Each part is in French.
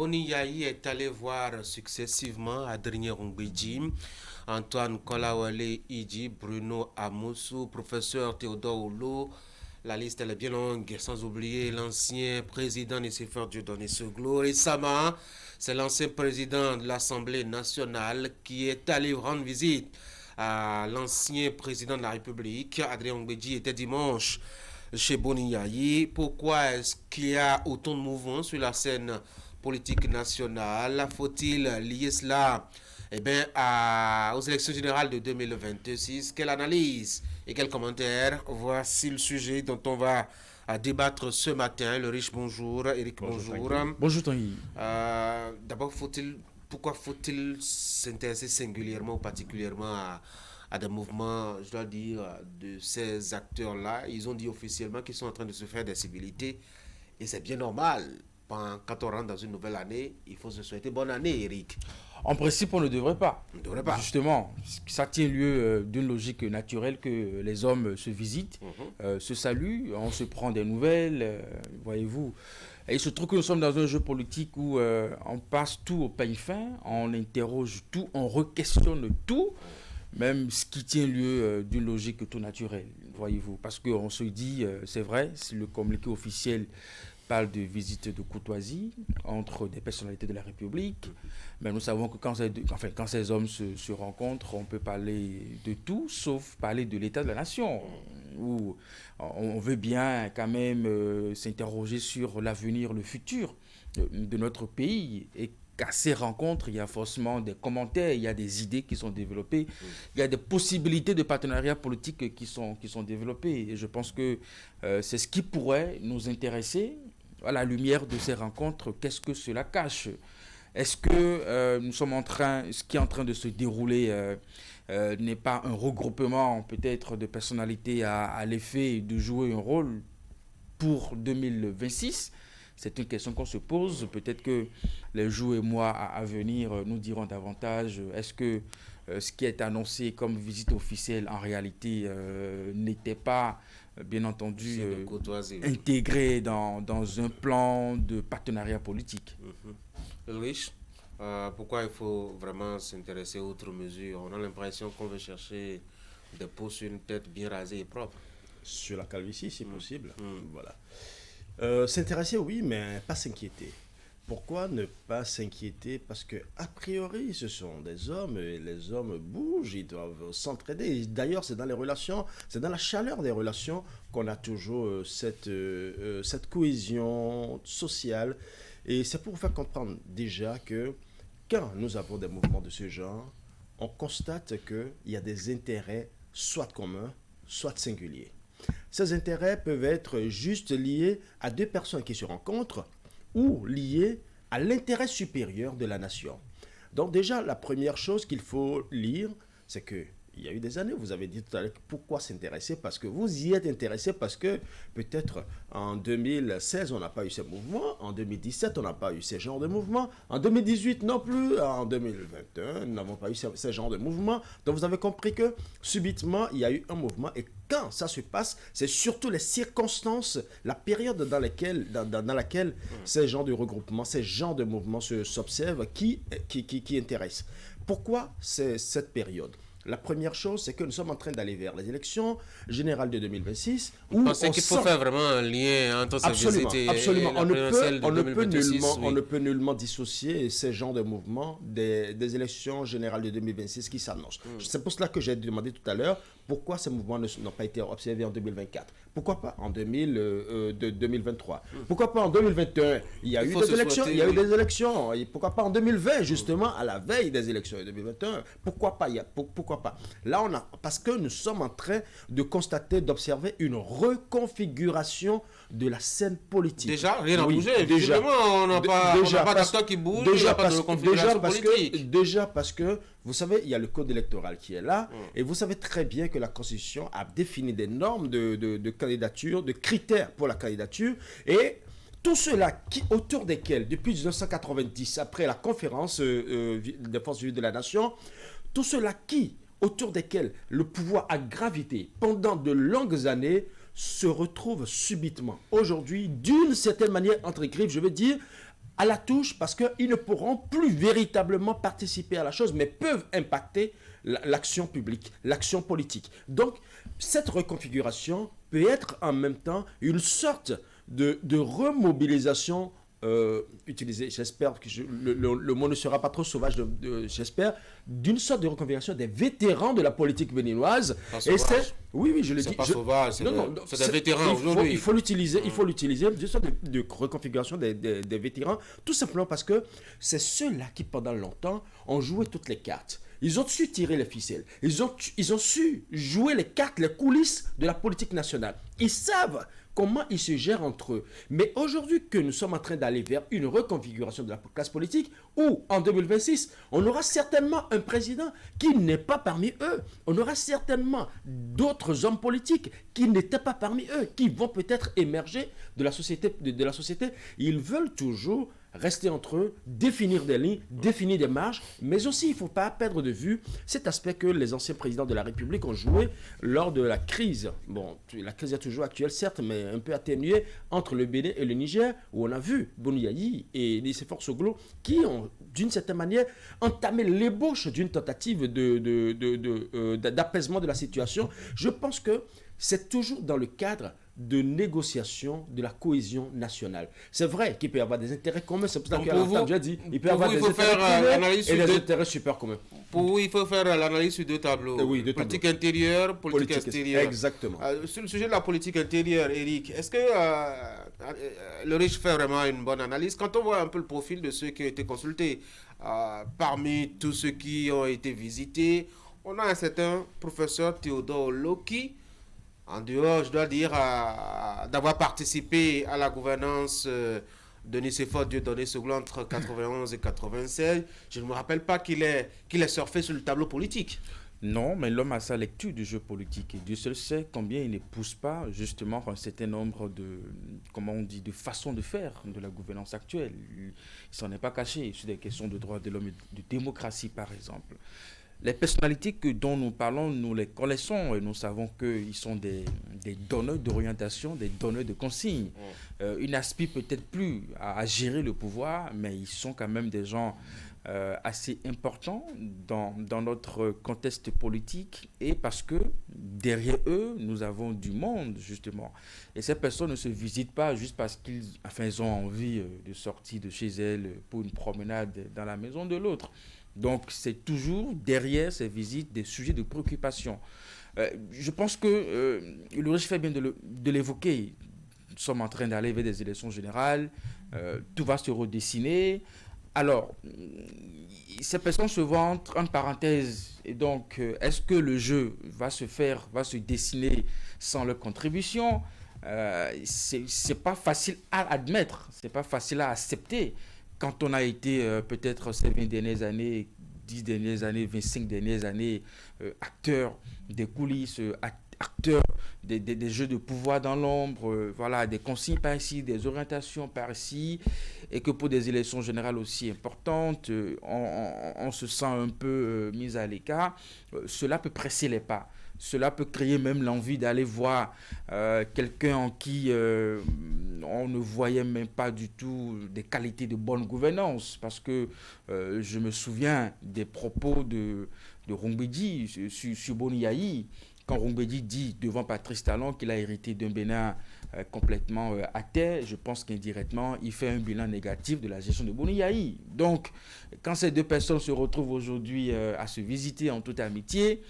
Boni Yayi est allé voir successivement Adrien Rungbeji, Antoine Kolawale Iji, Bruno Amoussou, professeur Théodore Oulou. La liste elle est bien longue, sans oublier l'ancien président Nicéphore Dieudonné Seglo. Récemment, c'est l'ancien président de l'Assemblée nationale qui est allé rendre visite à l'ancien président de la République. Adrien Rungbeji était dimanche chez Boni Yayi. Pourquoi est-ce qu'il y a autant de mouvements sur la scène politique nationale? Faut-il lier cela aux élections générales de 2026? Quelle analyse et quels commentaires? Voici le sujet dont on va débattre ce matin. Le riche, bonjour. Eric, bonjour. Bonjour Tanguy. D'abord, pourquoi faut-il s'intéresser singulièrement ou particulièrement à des mouvements, je dois dire, de ces acteurs-là? Ils ont dit officiellement qu'ils sont en train de se faire des civilités et c'est bien normal. Quand on rentre dans une nouvelle année, il faut se souhaiter bonne année, Eric. En principe, on ne devrait pas. On ne devrait pas. Justement, ça tient lieu d'une logique naturelle que les hommes se visitent, se saluent, on se prend des nouvelles, voyez-vous. Et il se trouve que nous sommes dans un jeu politique où on passe tout au peigne fin, on interroge tout, on re-questionne tout, même ce qui tient lieu d'une logique tout naturelle, voyez-vous. Parce qu'on se dit, c'est vrai, si le communiqué officiel parle de visite de courtoisie entre des personnalités de la République, mais nous savons que quand ces hommes se rencontrent, on peut parler de tout, sauf parler de l'état de la nation, où on veut bien quand même s'interroger sur l'avenir, le futur de notre pays, et qu'à ces rencontres, il y a forcément des commentaires, il y a des idées qui sont développées, il y a des possibilités de partenariat politique qui sont développées. Et je pense que c'est ce qui pourrait nous intéresser à la lumière de ces rencontres. Qu'est-ce que cela cache? Est-ce que nous sommes ce qui est en train de se dérouler n'est pas un regroupement peut-être de personnalités à l'effet de jouer un rôle pour 2026? C'est une question qu'on se pose. Peut-être que les jours et mois à venir nous diront davantage. Est-ce que ce qui est annoncé comme visite officielle en réalité n'était pas, bien entendu, intégré dans un plan de partenariat politique? Ulrich, pourquoi il faut vraiment s'intéresser à autre mesure? On a l'impression qu'on veut chercher des peaux sur une tête bien rasée et propre. Sur la calvitie, si possible. Voilà. S'intéresser, oui, mais pas s'inquiéter. Pourquoi ne pas s'inquiéter? Parce que, a priori, ce sont des hommes, et les hommes bougent, ils doivent s'entraider. D'ailleurs, c'est dans les relations, c'est dans la chaleur des relations qu'on a toujours cette cohésion sociale. Et c'est pour vous faire comprendre déjà que quand nous avons des mouvements de ce genre, on constate qu'il y a des intérêts soit communs, soit singuliers. Ces intérêts peuvent être juste liés à deux personnes qui se rencontrent ou liés à l'intérêt supérieur de la nation. Donc déjà, la première chose qu'il faut lire, c'est que il y a eu des années, vous avez dit tout à l'heure, pourquoi s'intéresser? Parce que vous y êtes intéressé, parce que peut-être en 2016, on n'a pas eu ces mouvements, en 2017, on n'a pas eu ces genres de mouvements, en 2018 non plus, en 2021, nous n'avons pas eu ces genres de mouvements. Donc vous avez compris que subitement, il y a eu un mouvement, et quand ça se passe, c'est surtout les circonstances, la période dans laquelle ces genres de regroupements, ces genres de mouvements s'observent qui intéressent. Pourquoi c'est cette période? La première chose, c'est que nous sommes en train d'aller vers les élections générales de 2026. Vous pensez qu'il faut faire vraiment un lien entre ces visites et absolument. la présidentielle de 2026? On ne peut nullement dissocier ces genres de mouvements des élections générales de 2026 qui s'annoncent. C'est pour cela que j'ai demandé tout à l'heure pourquoi ces mouvements n'ont pas été observés en 2024. Pourquoi pas en 2023? Pourquoi pas en 2021? Il y a eu des élections. Et pourquoi pas en 2020, justement, à la veille des élections de 2021? Pourquoi pas? Pourquoi pas? Là, parce que nous sommes en train de constater, d'observer une reconfiguration de la scène politique. Déjà, rien n'a bougé. On n'a pas d'acteurs qui bougent, il n'y a pas de reconfiguration politique. Déjà parce que, vous savez, il y a le code électoral qui est là, et vous savez très bien que la Constitution a défini des normes de candidature, de critères pour la candidature, et tous ceux-là autour desquels, depuis 1990, après la conférence des forces vives de la nation, tous ceux-là autour desquels le pouvoir a gravité pendant de longues années, se retrouvent subitement aujourd'hui, d'une certaine manière, entre griffes, je veux dire, à la touche parce qu'ils ne pourront plus véritablement participer à la chose, mais peuvent impacter l'action publique, l'action politique. Donc, cette reconfiguration peut être en même temps une sorte de remobilisation utilisé, j'espère que le mot ne sera pas trop sauvage, j'espère, d'une sorte de reconfiguration des vétérans de la politique béninoise. Et c'est, oui, je le dis. C'est pas sauvage, c'est des vétérans aujourd'hui. Il faut l'utiliser, d'une sorte de reconfiguration des vétérans, tout simplement parce que c'est ceux-là qui, pendant longtemps, ont joué toutes les cartes. Ils ont su tirer les ficelles. Ils ont su jouer les cartes, les coulisses de la politique nationale. Ils savent comment ils se gèrent entre eux. Mais aujourd'hui que nous sommes en train d'aller vers une reconfiguration de la classe politique, où en 2026, on aura certainement un président qui n'est pas parmi eux. On aura certainement d'autres hommes politiques qui n'étaient pas parmi eux, qui vont peut-être émerger de la société. Ils veulent toujours rester entre eux, définir des lignes, définir des marges, mais aussi il ne faut pas perdre de vue cet aspect que les anciens présidents de la République ont joué lors de la crise. Bon, la crise est toujours actuelle, certes, mais un peu atténuée entre le Bénin et le Niger, où on a vu Boni Yayi et Nicéphore Soglo qui ont, d'une certaine manière, entamé l'ébauche d'une tentative d'apaisement de la situation. Je pense que c'est toujours dans le cadre de négociation de la cohésion nationale. C'est vrai qu'il peut y avoir des intérêts communs, c'est pour ça que déjà dit, il peut y avoir des intérêts communs et des intérêts super communs. Pour vous, il faut faire l'analyse sur deux tableaux. Oui, politique intérieure, politique extérieure. Exactement. Sur le sujet de la politique intérieure, Eric, est-ce que le riche fait vraiment une bonne analyse? Quand on voit un peu le profil de ceux qui ont été consultés, parmi tous ceux qui ont été visités, on a un certain professeur Théodore Loki, en dehors, je dois dire, d'avoir participé à la gouvernance de Nicéphore Dieudonné Soglo entre 91 et 96. Je ne me rappelle pas qu'il ait surfé sur le tableau politique. Non, mais l'homme a sa lecture du jeu politique et Dieu seul sait combien il ne pousse pas justement un certain nombre de façons de faire de la gouvernance actuelle. Il ne s'en est pas caché sur des questions de droits de l'homme et de démocratie par exemple. Les personnalités dont nous parlons, nous les connaissons et nous savons qu'ils sont des donneurs d'orientation, des donneurs de consignes. Ils n'aspirent peut-être plus à gérer le pouvoir, mais ils sont quand même des gens assez importants dans notre contexte politique et parce que derrière eux, nous avons du monde justement. Et ces personnes ne se visitent pas juste parce qu'ils ont envie de sortir de chez elles pour une promenade dans la maison de l'autre. Donc, c'est toujours derrière ces visites des sujets de préoccupation. Je pense que Ulrich fait bien de l'évoquer. Nous sommes en train d'aller vers des élections générales. Tout va se redessiner. Alors, ces personnes se voient entre parenthèses. Et donc, est-ce que le jeu va se dessiner sans leur contribution? C'est pas facile à admettre. C'est pas facile à accepter. Quand on a été peut-être ces 20 dernières années, 10 dernières années, 25 dernières années, acteur des coulisses, acteur des jeux de pouvoir dans l'ombre, voilà, des consignes par ici, des orientations par ici, et que pour des élections générales aussi importantes, on se sent un peu mis à l'écart, cela peut presser les pas. Cela peut créer même l'envie d'aller voir quelqu'un en qui on ne voyait même pas du tout des qualités de bonne gouvernance. Parce que je me souviens des propos de Rongbedi sur Boni Yayi. Quand Rongbedi dit devant Patrice Talon qu'il a hérité d'un Bénin complètement athée, je pense qu'indirectement, il fait un bilan négatif de la gestion de Boni Yayi. Donc, quand ces deux personnes se retrouvent aujourd'hui à se visiter en toute amitié,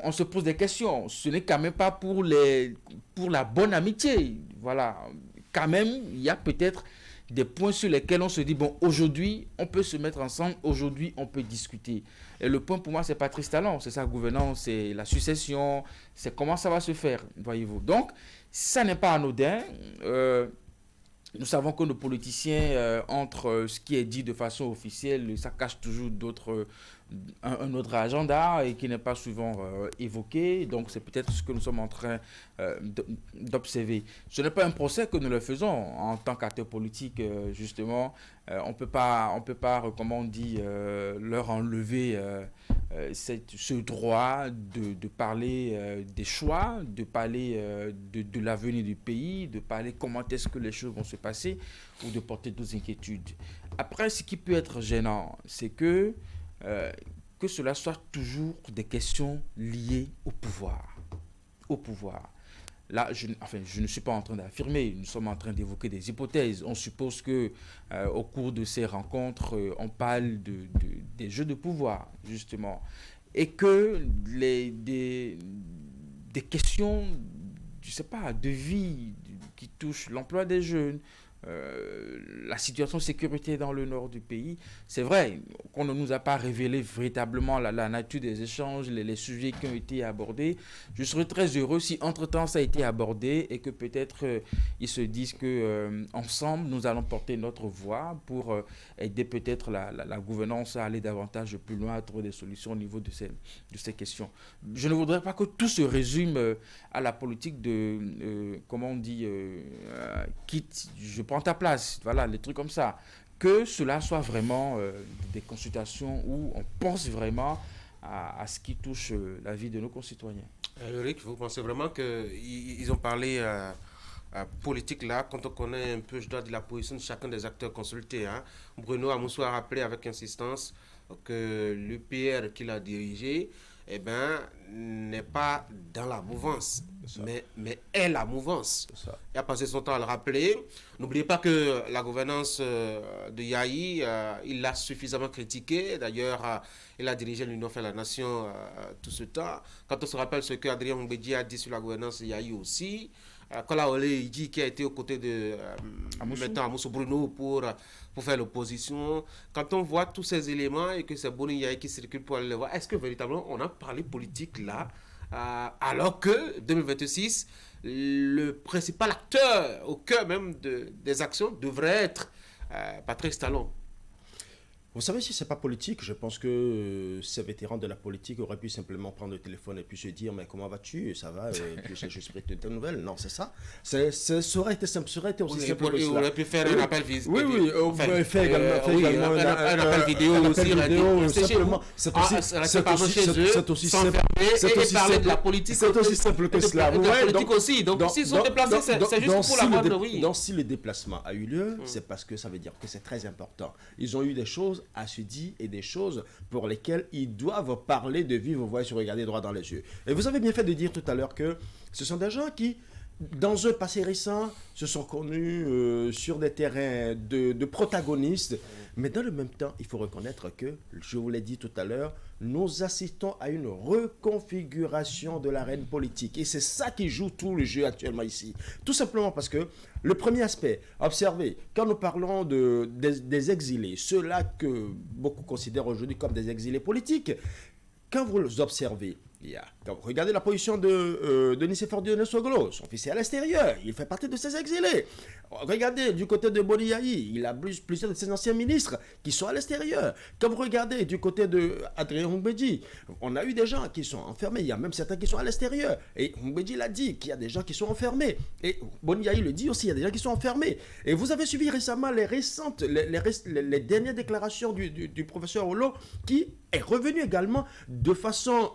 on se pose des questions. Ce n'est quand même pas pour la bonne amitié. Voilà. Quand même, il y a peut-être des points sur lesquels on se dit, bon, aujourd'hui, on peut se mettre ensemble, aujourd'hui, on peut discuter. Et le point pour moi, c'est Patrice Talon, c'est sa gouvernance, c'est la succession, c'est comment ça va se faire, voyez-vous. Donc, ça n'est pas anodin. Nous savons que nos politiciens, entre ce qui est dit de façon officielle, ça cache toujours d'autres un autre agenda et qui n'est pas souvent évoqué. Donc c'est peut-être ce que nous sommes en train d'observer. Ce n'est pas un procès que nous leur faisons en tant qu'acteurs politiques, justement. On peut pas, comment on dit, leur enlever ce droit de parler des choix, de parler de l'avenir du pays, de parler comment est-ce que les choses vont se passer ou de porter d'autres inquiétudes. Après, ce qui peut être gênant, c'est que cela soit toujours des questions liées au pouvoir. Au pouvoir. Là, je ne suis pas en train d'affirmer, nous sommes en train d'évoquer des hypothèses. On suppose que au cours de ces rencontres, on parle des jeux de pouvoir, justement. Et que des questions, je ne sais pas, de vie qui touchent l'emploi des jeunes, la situation de sécurité dans le nord du pays. C'est vrai qu'on ne nous a pas révélé véritablement la nature des échanges, les sujets qui ont été abordés. Je serais très heureux si entre-temps ça a été abordé et que peut-être ils se disent que ensemble nous allons porter notre voix pour aider peut-être la gouvernance à aller davantage plus loin, à trouver des solutions au niveau de ces questions. Je ne voudrais pas que tout se résume à la politique de, comment on dit, quitte, je prends ta place, voilà, les trucs comme ça. Que cela soit vraiment des consultations où on pense vraiment à ce qui touche la vie de nos concitoyens. Eric, vous pensez vraiment qu'ils ont parlé politique là, quand on connaît un peu, je dois dire, la position de chacun des acteurs consultés, hein. Bruno Amoussou a rappelé avec insistance que l'UPR qu'il a dirigé, eh ben, n'est pas dans la mouvance, mais est la mouvance. Il a passé son temps à le rappeler. N'oubliez pas que la gouvernance de Yahi, il l'a suffisamment critiqué. D'ailleurs, il a dirigé l'Union fait la Nation tout ce temps. Quand on se rappelle ce que Adrien Mbedji a dit sur la gouvernance de Yahi aussi, Kola Ole dit qui a été aux côtés de Amoussou Bruno pour faire l'opposition. Quand on voit tous ces éléments et que c'est Boni Yahi qui circule pour aller les voir, est-ce que véritablement on a parlé politique là, alors que 2026, le principal acteur au cœur même des actions devrait être Patrice Talon? Vous savez, si ce n'est pas politique, je pense que ces vétérans de la politique auraient pu simplement prendre le téléphone et puis se dire « Mais comment vas-tu? Ça va? Et puis je suis prêt de tes nouvelles. » Non, c'est ça. Ça aurait été simple, ça aurait été aussi simple que cela. On aurait pu faire un appel vidéo. Oui, on pourrait faire également un appel vidéo aussi. Simplement, c'est aussi simple. Et parler de la politique. C'est aussi simple que cela. De la politique aussi. Donc, s'ils sont déplacés, c'est juste pour la moindre, oui. Donc, si le déplacement a eu lieu, c'est parce que ça veut dire que c'est très important. Ils ont eu des choses à se dire et des choses pour lesquelles ils doivent parler de vive voix et se regarder droit dans les yeux. Et vous avez bien fait de dire tout à l'heure que ce sont des gens qui, dans un passé récent, se sont connus sur des terrains de protagonistes. Mais dans le même temps, il faut reconnaître que, je vous l'ai dit tout à l'heure, nous assistons à une reconfiguration de l'arène politique. Et c'est ça qui joue tout le jeu actuellement ici. Tout simplement parce que le premier aspect, observez, quand nous parlons des exilés, ceux-là que beaucoup considèrent aujourd'hui comme des exilés politiques, quand vous observez, quand vous regardez la position de Nicéphore Dionysoglo, son fils est à l'extérieur, il fait partie de ces exilés. Regardez du côté de Boni Yahi, il a plusieurs de ses anciens ministres qui sont à l'extérieur. Quand vous regardez du côté de Adrien Mbedji, on a eu des gens qui sont enfermés, il y a même certains qui sont à l'extérieur. Et Mbedji l'a dit qu'il y a des gens qui sont enfermés. Et Boni Yahi le dit aussi, il y a des gens qui sont enfermés. Et vous avez suivi récemment les dernières déclarations du professeur Olo qui est revenu également de façon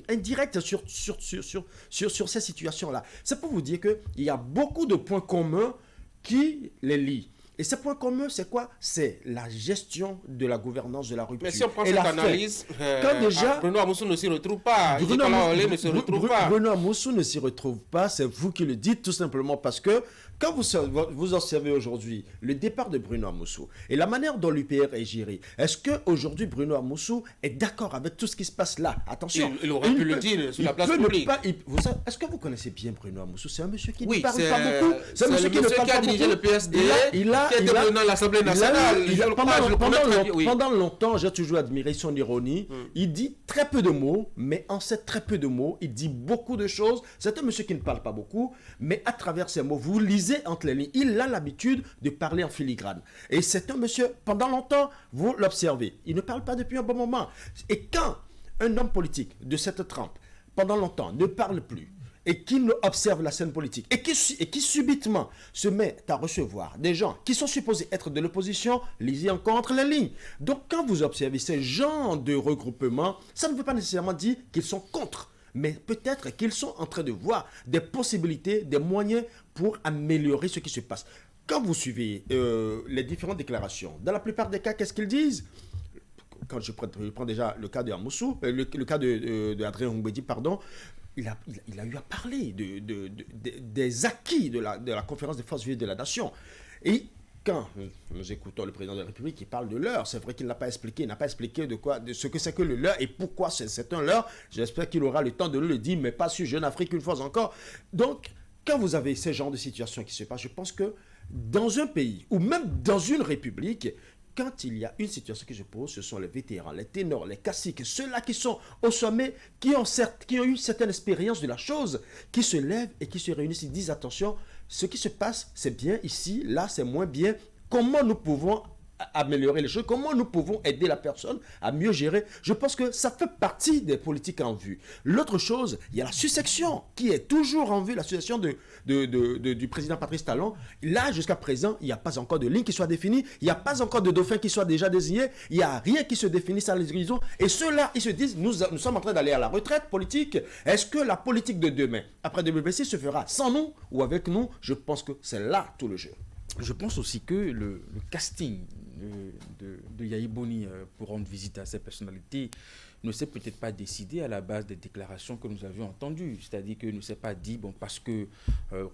indirecte sur ces situations-là. C'est pour vous dire qu'il y a beaucoup de points communs qui les lient. Et ces points communs, c'est quoi? C'est la gestion de la gouvernance de la rupture. Mais si on prend cette analyse, Bruno Amoussou ne s'y retrouve pas. Bruno Amoussou ne s'y retrouve pas, c'est vous qui le dites tout simplement parce que quand vous observez aujourd'hui le départ de Bruno Amoussou et la manière dont l'UPR est géré, est-ce qu'aujourd'hui Bruno Amoussou est d'accord avec tout ce qui se passe là? Attention. Il aurait pu le dire sur la place publique. Est-ce que vous connaissez bien Bruno Amoussou? C'est un monsieur qui ne parle pas beaucoup. C'est un monsieur qui a dirigé le PSD. Il a qui était président de l'Assemblée nationale. Pendant longtemps, j'ai toujours admiré son ironie. Il dit très peu de mots, mais en ces très peu de mots, il dit beaucoup de choses. C'est un monsieur qui ne parle pas beaucoup, mais à travers ses mots, vous lisez entre les lignes. Il a l'habitude de parler en filigrane. Et c'est un monsieur, pendant longtemps, vous l'observez. Il ne parle pas depuis un bon moment. Et quand un homme politique de cette trempe, pendant longtemps, ne parle plus, et qui observe la scène politique, et qui subitement se met à recevoir des gens qui sont supposés être de l'opposition, lisez encore entre les lignes. Donc quand vous observez ces genres de regroupements, ça ne veut pas nécessairement dire qu'ils sont contre, mais peut-être qu'ils sont en train de voir des possibilités, des moyens pour améliorer ce qui se passe. Quand vous suivez les différentes déclarations, dans la plupart des cas, qu'est-ce qu'ils disent ? Quand je prends déjà le cas de Amoussou, le cas de Adrien Mbedi, pardon, il a eu à parler des acquis de la conférence des forces vives de la nation. Et quand nous écoutons le président de la République qui parle de leurre, c'est vrai qu'il n'a pas expliqué de ce que c'est que le leurre et pourquoi c'est un leurre. J'espère qu'il aura le temps de le dire, mais pas sur Jeune Afrique une fois encore. Donc, quand vous avez ce genre de situation qui se passe, je pense que dans un pays, ou même dans une république, quand il y a une situation qui se pose, ce sont les vétérans, les ténors, les caciques, ceux-là qui sont au sommet, qui ont eu une certaine expérience de la chose, qui se lèvent et qui se réunissent et disent attention, ce qui se passe, c'est bien ici, là, c'est moins bien. Comment nous pouvons améliorer les choses, comment nous pouvons aider la personne à mieux gérer. Je pense que ça fait partie des politiques en vue. L'autre chose, il y a la succession qui est toujours en vue, la succession du président Patrice Talon. Là, jusqu'à présent, il n'y a pas encore de ligne qui soit définie, il n'y a pas encore de dauphin qui soit déjà désigné, il n'y a rien qui se définisse à l'horizon. Et ceux-là, ils se disent, nous sommes en train d'aller à la retraite politique. Est-ce que la politique de demain, après 2026, se fera sans nous ou avec nous? Je pense que c'est là tout le jeu. Je pense aussi que le casting de Yahi Boni pour rendre visite à ces personnalités ne s'est peut-être pas décidé à la base des déclarations que nous avions entendues. C'est-à-dire que ne s'est pas dit, bon, parce que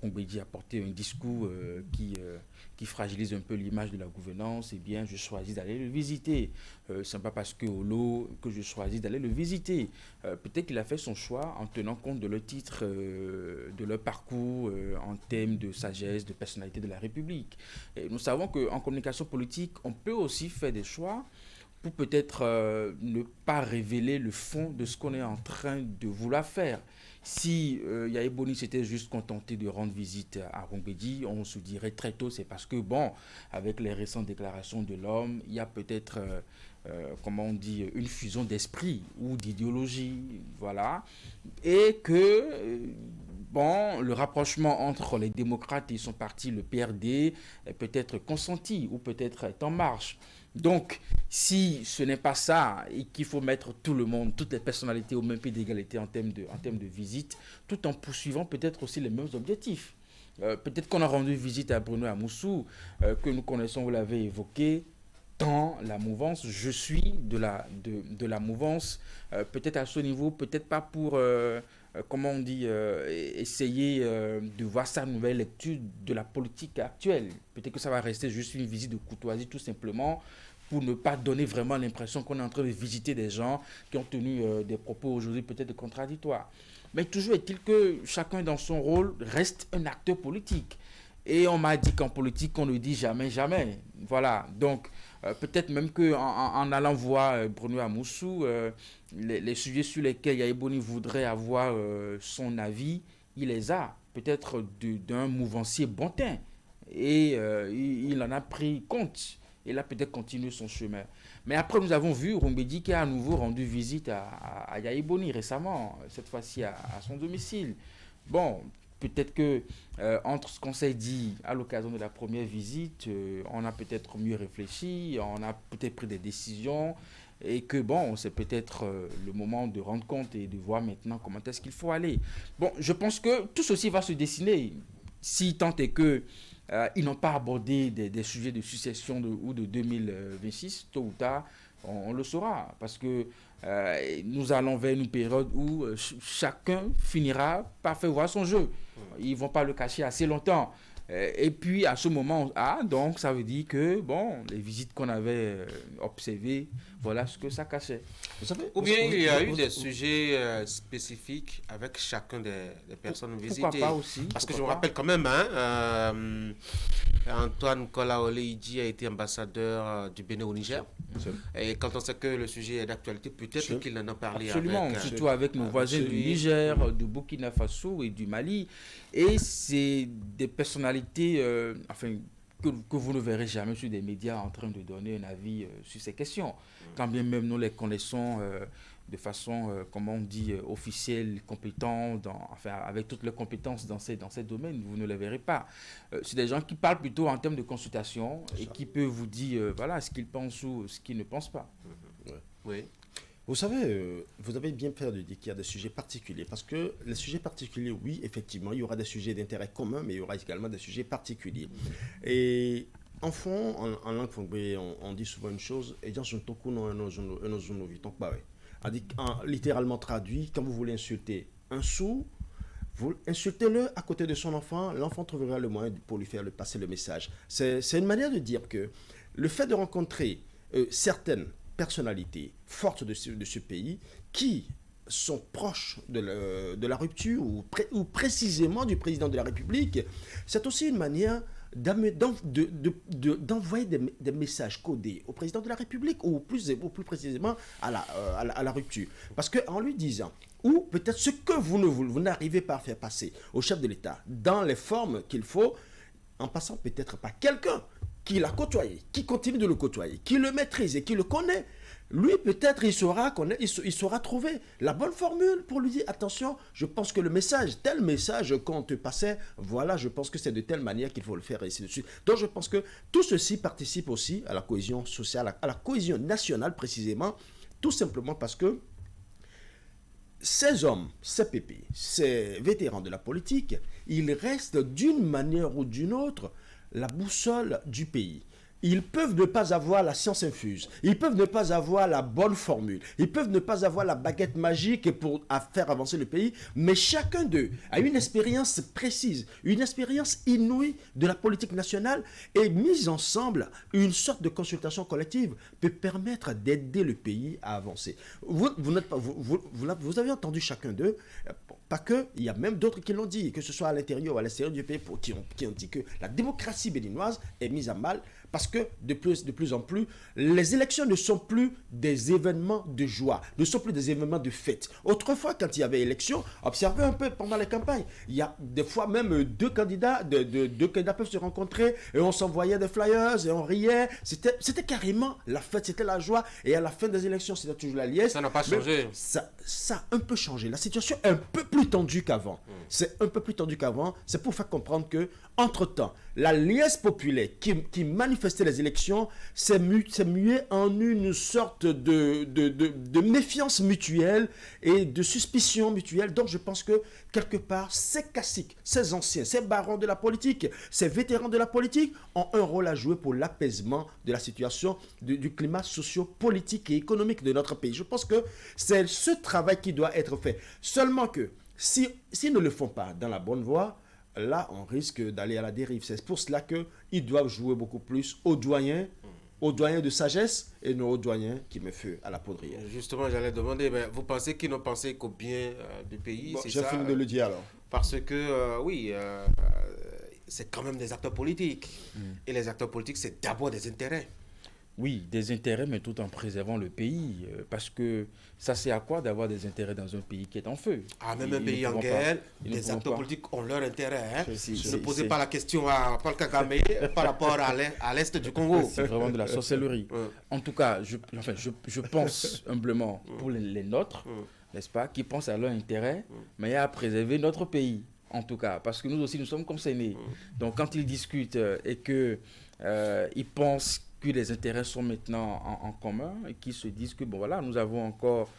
Mbedi a porté un discours qui fragilise un peu l'image de la gouvernance, eh bien, je choisis d'aller le visiter. Ce n'est pas parce que Olo que je choisis d'aller le visiter. Peut-être qu'il a fait son choix en tenant compte de leur titre, de leur parcours en termes de sagesse, de personnalité de la République. Et nous savons qu'en communication politique, on peut aussi faire des choix pour peut-être ne pas révéler le fond de ce qu'on est en train de vouloir faire. Si Yahi Boni s'était juste contenté de rendre visite à Mbedi, on se dirait très tôt, c'est parce que, bon, avec les récentes déclarations de l'homme, il y a peut-être, comment on dit, une fusion d'esprit ou d'idéologie, voilà, et que... bon, le rapprochement entre les démocrates et son parti, le PRD, est peut-être consenti ou peut-être est en marche. Donc, si ce n'est pas ça et qu'il faut mettre tout le monde, toutes les personnalités au même pied d'égalité en termes de visite, tout en poursuivant peut-être aussi les mêmes objectifs. Peut-être qu'on a rendu visite à Bruno Amoussou, que nous connaissons, vous l'avez évoqué, dans la mouvance, je suis de la mouvance, peut-être à ce niveau, peut-être pas pour... comment on dit, essayer de voir sa nouvelle lecture de la politique actuelle. Peut-être que ça va rester juste une visite de courtoisie tout simplement pour ne pas donner vraiment l'impression qu'on est en train de visiter des gens qui ont tenu des propos aujourd'hui peut-être contradictoires. Mais toujours est-il que chacun dans son rôle reste un acteur politique. Et on m'a dit qu'en politique, on ne dit jamais, jamais. Voilà, donc peut-être même qu'en allant voir Bruno Amoussou, les sujets sur lesquels Yahi Boni voudrait avoir son avis, il les a, peut-être d'un mouvancier bon teint. Et il en a pris compte. Et là, peut-être continuer son chemin. Mais après, nous avons vu Mbedi qui a à nouveau rendu visite à Yahi Boni récemment, cette fois-ci à son domicile. Bon, peut-être que entre ce qu'on s'est dit à l'occasion de la première visite, on a peut-être mieux réfléchi, on a peut-être pris des décisions et que bon, c'est peut-être le moment de rendre compte et de voir maintenant comment est-ce qu'il faut aller. Bon, je pense que tout ceci va se dessiner si tant est que ils n'ont pas abordé des sujets de succession ou de 2026, tôt ou tard, on le saura. Parce que nous allons vers une période où chacun finira par faire voir son jeu. Ils ne vont pas le cacher assez longtemps. Et puis, à ce moment, donc ça veut dire que, bon, les visites qu'on avait observées, voilà ce que ça cachait. Vous savez, ou bien il y a eu des sujets spécifiques avec chacun des personnes visitées. Pourquoi pas aussi. Parce que je me rappelle quand même, Antoine Kolaole Idji a été ambassadeur du Bénin au Niger. Et quand on sait que le sujet est d'actualité, peut-être qu'il en a parlé absolument, avec... surtout avec nos voisins du Niger, du Burkina Faso et du Mali. Et c'est des personnalités que vous ne verrez jamais sur des médias en train de donner un avis sur ces questions. Quand bien même nous les connaissons de façon, comment on dit, officielle, compétente, avec toutes les compétences dans ces domaines, vous ne les verrez pas. C'est des gens qui parlent plutôt en termes de consultation et qui peuvent vous dire voilà, ce qu'ils pensent ou ce qu'ils ne pensent pas. Oui. Vous savez, vous avez bien fait de dire qu'il y a des sujets particuliers, parce que les sujets particuliers, oui, effectivement, il y aura des sujets d'intérêt commun, mais il y aura également des sujets particuliers. Et en fond, en langue fongbe, on dit souvent une chose, et dans son toku no enozunovi, donc bah ouais. Littéralement traduit, quand vous voulez insulter un sourd, vous insultez-le à côté de son enfant, l'enfant trouvera le moyen pour lui faire passer le message. C'est une manière de dire que le fait de rencontrer certaines personnalités fortes de ce pays qui sont proches de la rupture ou précisément du président de la République, c'est aussi une manière d'envoyer des messages codés au président de la République ou plus précisément à la rupture. Parce qu'en lui disant, ou peut-être ce que vous n'arrivez pas à faire passer au chef de l'État dans les formes qu'il faut, en passant peut-être par quelqu'un qui l'a côtoyé, qui continue de le côtoyer, qui le maîtrise et qui le connaît, lui peut-être il saura trouver la bonne formule pour lui dire attention, je pense que tel message qu'on te passait, voilà, je pense que c'est de telle manière qu'il faut le faire et ainsi de suite. Donc je pense que tout ceci participe aussi à la cohésion sociale, à la cohésion nationale précisément, tout simplement parce que ces hommes, ces pépés, ces vétérans de la politique, ils restent d'une manière ou d'une autre la boussole du pays. Ils peuvent ne pas avoir la science infuse, ils peuvent ne pas avoir la bonne formule, ils peuvent ne pas avoir la baguette magique pour faire avancer le pays, mais chacun d'eux a une expérience précise, une expérience inouïe de la politique nationale, et mise ensemble, une sorte de consultation collective peut permettre d'aider le pays à avancer. Vous avez entendu chacun d'eux, pas que, il y a même d'autres qui l'ont dit, que ce soit à l'intérieur ou à l'extérieur du pays, qui ont dit que la démocratie béninoise est mise à mal, parce que de plus en plus, les élections ne sont plus des événements de joie, ne sont plus des événements de fête. Autrefois, quand il y avait élection, observez un peu pendant les campagnes, il y a des fois même deux candidats peuvent se rencontrer et on s'envoyait des flyers et on riait. C'était carrément la fête, c'était la joie. Et à la fin des élections, c'était toujours la liesse. Ça n'a pas changé. Ça a un peu changé. La situation est un peu plus tendue qu'avant. C'est un peu plus tendu qu'avant. C'est pour faire comprendre que, entre-temps, la liesse populaire qui manifestait les élections s'est muée en une sorte de méfiance mutuelle et de suspicion mutuelle. Donc je pense que quelque part, ces caciques, ces anciens, ces barons de la politique, ces vétérans de la politique ont un rôle à jouer pour l'apaisement de la situation, du climat socio-politique et économique de notre pays. Je pense que c'est ce travail qui doit être fait. Seulement que s'ils ne le font pas dans la bonne voie, là, on risque d'aller à la dérive. C'est pour cela qu'ils doivent jouer beaucoup plus aux doyens de sagesse et non aux doyens qui mettent feu à la poudrière. Justement, j'allais demander, vous pensez qu'ils n'ont pensé qu'au bien du pays? Bon, j'ai fini de le dire alors. Parce que, c'est quand même des acteurs politiques. Et les acteurs politiques, c'est d'abord des intérêts. Oui, des intérêts, mais tout en préservant le pays. Parce que ça sert à quoi d'avoir des intérêts dans un pays qui est en feu? Même un pays en guerre, les acteurs politiques ont leur intérêt. Ne posez pas la question à Paul Kagame par rapport à l'est du Congo. C'est vraiment de la sorcellerie. En tout cas, je pense humblement pour les nôtres, n'est-ce pas, qui pensent à leur intérêt, mais à préserver notre pays. En tout cas, parce que nous aussi, nous sommes concernés. Donc, quand ils discutent et qu'ils pensent que les intérêts sont maintenant en commun et qu'ils se disent que, bon voilà, nous avons encore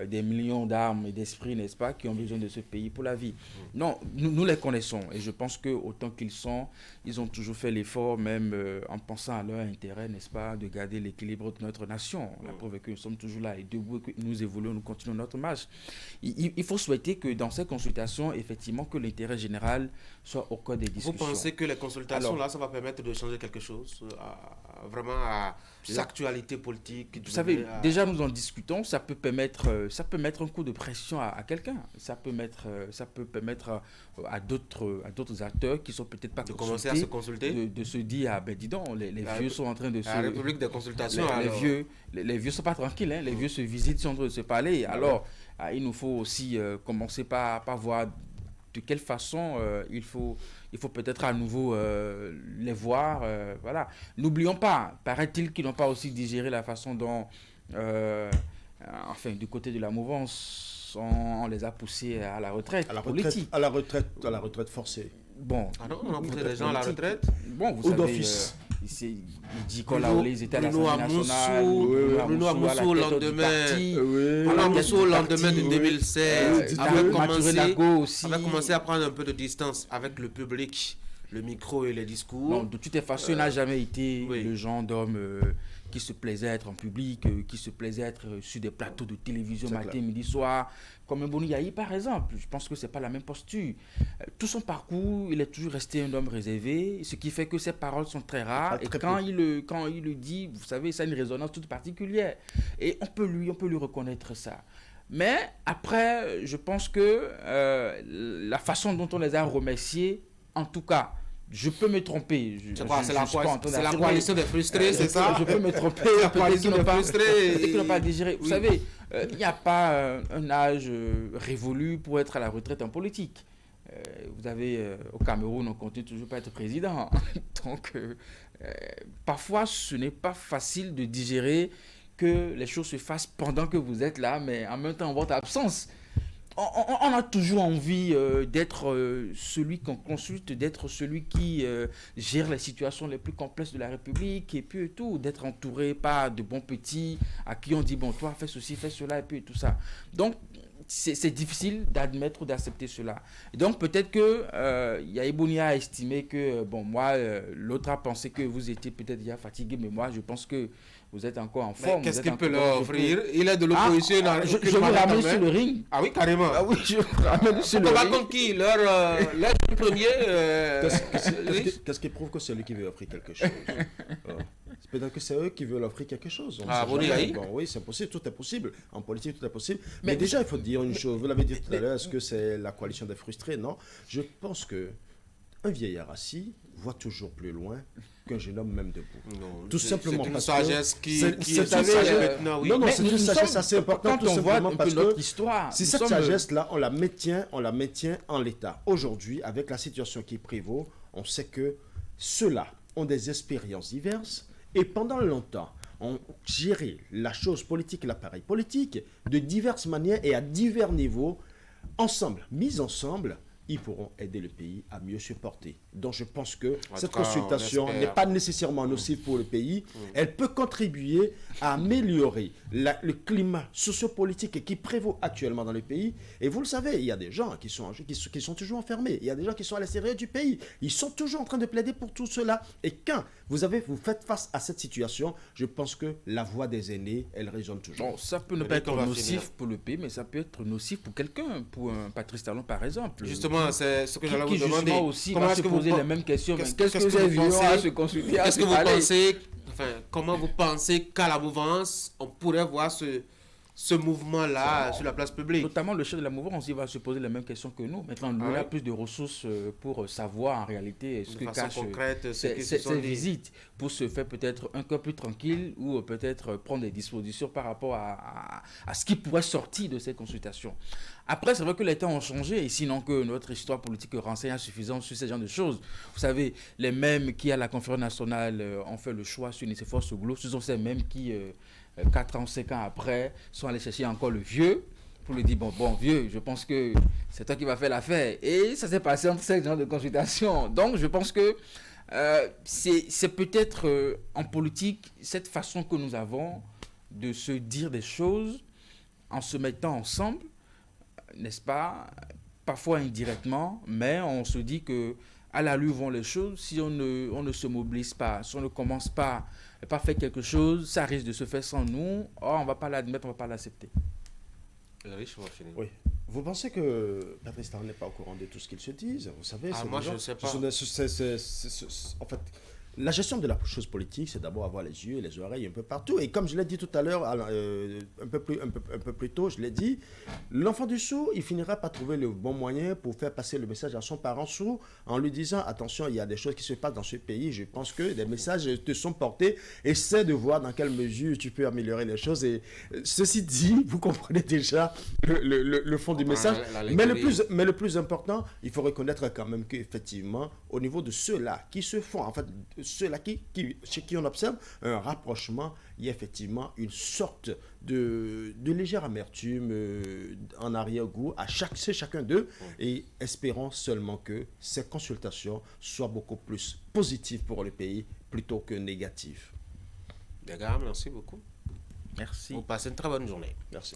des millions d'âmes et d'esprits, n'est-ce pas, qui ont besoin de ce pays pour la vie. Non, nous les connaissons et je pense que autant ils ont toujours fait l'effort, même en pensant à leur intérêt, n'est-ce pas, de garder l'équilibre de notre nation. La preuve est que nous sommes toujours là et debout, que nous évoluons, nous continuons notre marche. Il faut souhaiter que dans ces consultations, effectivement, que l'intérêt général soit au cœur des discussions. Vous pensez que les consultations, là, ça va permettre de changer quelque chose vraiment à l'actualité politique? Vous savez, déjà nous en discutons, ça peut permettre ça peut mettre un coup de pression à quelqu'un. Ça peut permettre à d'autres acteurs qui sont peut-être pas de commencer à se consulter, de se dire, ah ben dis donc, les vieux sont en train de se... La République des consultations, les vieux sont pas tranquilles, hein, les vieux se visitent, sont en train de se parler. Alors, il nous faut aussi commencer par voir de quelle façon il faut peut-être à nouveau les voir. Voilà. N'oublions pas, paraît-il qu'ils n'ont pas aussi digéré la façon dont, du côté de la mouvance, on les a poussés à la retraite politique. À la retraite forcée. Bon. Ah non, on a poussé des gens à la retraite. Bon, vous ou savez, d'office. il dit qu'on ils étaient à l'Assemblée nationale. Bruno Amoussou au lendemain de 2016 avait commencé à prendre un peu de distance avec le public, le micro et les discours. Non, de toute façon, il n'a jamais été le genre d'homme qui se plaisait à être en public, qui se plaisait à être sur des plateaux de télévision matin, midi, soir, comme un Boni Yahi par exemple. Je pense que ce n'est pas la même posture. Tout son parcours, il est toujours resté un homme réservé, ce qui fait que ses paroles sont très rares. Et quand il le dit, vous savez, ça a une résonance toute particulière. Et on peut lui reconnaître ça. Mais après, je pense que la façon dont on les a remerciés, en tout cas, je peux me tromper. C'est la coalition des frustrés, c'est ça? Je peux me tromper. La coalition des frustrés. Peut-être qu'ils n'ont pas digéré. Vous savez, il n'y a pas un âge révolu pour être à la retraite en politique. Vous avez, au Cameroun, on continue toujours pas être président. Donc, parfois, ce n'est pas facile de digérer que les choses se fassent pendant que vous êtes là, mais en même temps, en votre absence. On a toujours envie d'être celui qu'on consulte, d'être celui qui gère les situations les plus complexes de la République, et puis tout, d'être entouré par de bons petits à qui on dit, bon, toi, fais ceci, fais cela, et puis tout ça. Donc, c'est difficile d'admettre ou d'accepter cela. Et donc, peut-être que Yahibouni a estimé que, bon, moi, l'autre a pensé que vous étiez peut-être déjà fatigué, mais moi, je pense que vous êtes encore en forme. Qu'est-ce qu'il peut leur offrir? Il est de l'opposition. Je vous ramène sur le ring. Ah oui, carrément. Ah oui, je vous ramène sur le ring. On va contre qui? Leur premier. Qu'est-ce qui prouve que c'est lui qui veut offrir quelque chose? C'est peut-être que c'est eux qui veulent offrir quelque chose. Oui, c'est possible, tout est possible. En politique, tout est possible. Mais déjà, il faut dire une chose. Vous l'avez dit tout à l'heure, est-ce que c'est la coalition des frustrés? Non. Je pense que un vieillard assis voit toujours plus loin qu'un jeune homme même debout. Non, tout simplement parce parce que Non, c'est une sagesse assez importante. Quand on voit un peu notre histoire, si cette sagesse-là, on la maintient en l'état. Aujourd'hui, avec la situation qui prévaut, on sait que ceux-là ont des expériences diverses et pendant longtemps, ont géré la chose politique et l'appareil politique de diverses manières et à divers niveaux. Ensemble, mis ensemble, ils pourront aider le pays à mieux se porter. Donc je pense que cette consultation n'est pas nécessairement nocive pour le pays. Elle peut contribuer à améliorer le climat sociopolitique qui prévaut actuellement dans le pays. Et vous le savez, il y a des gens qui sont toujours enfermés. Il y a des gens qui sont à l'extérieur du pays. Ils sont toujours en train de plaider pour tout cela. Et quand vous faites face à cette situation, je pense que la voix des aînés, elle résonne toujours. Bon, ça peut ne pas être nocif pour le pays, mais ça peut être nocif pour quelqu'un, pour un Patrice Talon par exemple. Justement, c'est ce que j'allais vous demander. Aussi, comment est-ce que vous poser les mêmes questions? Qu'est-ce que vous avez à se consulter? Qu'est-ce que vous pensez? Comment vous pensez qu'à la mouvance, on pourrait voir ce mouvement-là sur la place publique? Notamment le chef de la mouvance, il va se poser les mêmes questions que nous. Maintenant, lui a plus de ressources pour savoir en réalité ce que cache ces visites, pour se faire peut-être un peu plus tranquille ou peut-être prendre des dispositions par rapport à ce qui pourrait sortir de ces consultations. Après, c'est vrai que les temps ont changé, et sinon que notre histoire politique renseigne insuffisant sur ce genre de choses. Vous savez, les mêmes qui, à la conférence nationale, ont fait le choix sur Nicéphore Soglo, ce sont ces mêmes qui, 4 ans, 5 ans après, sont allés chercher encore le vieux, pour lui dire, bon, vieux, je pense que c'est toi qui vas faire l'affaire. Et ça s'est passé entre ces genres de consultations. Donc, je pense que c'est peut-être en politique, cette façon que nous avons de se dire des choses en se mettant ensemble, n'est-ce pas, parfois indirectement, mais on se dit que à la vont les choses, si on ne se mobilise pas, si on ne commence pas faire quelque chose, ça risque de se faire sans nous. On ne va pas l'admettre, on ne va pas l'accepter. Oui. Vous pensez que Patrice Talon n'est pas au courant de tout ce qu'ils se disent? Vous savez, moi, je ne sais pas. En fait, La gestion de la chose politique, c'est d'abord avoir les yeux et les oreilles un peu partout. Et comme je l'ai dit tout à l'heure, un peu plus tôt, je l'ai dit, l'enfant du sourd, il finira par trouver le bon moyen pour faire passer le message à son parent sourd en lui disant, attention, il y a des choses qui se passent dans ce pays, je pense que des messages te sont portés, essaie de voir dans quelle mesure tu peux améliorer les choses. Et ceci dit, vous comprenez déjà le fond du message. Mais le plus important, il faut reconnaître quand même qu'effectivement, au niveau de ceux-là qui se font, en fait, ceux-là chez qui on observe un rapprochement, il y a effectivement une sorte de légère amertume en arrière-goût chez chacun d'eux, et espérons seulement que ces consultations soient beaucoup plus positives pour le pays plutôt que négatives. Bien, merci beaucoup. Merci. Vous passez une très bonne journée. Merci.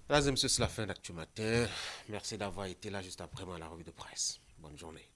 Mesdames et messieurs, c'est la fin d'Actu Matin. Merci d'avoir été là juste après moi à la revue de presse. Bonne journée.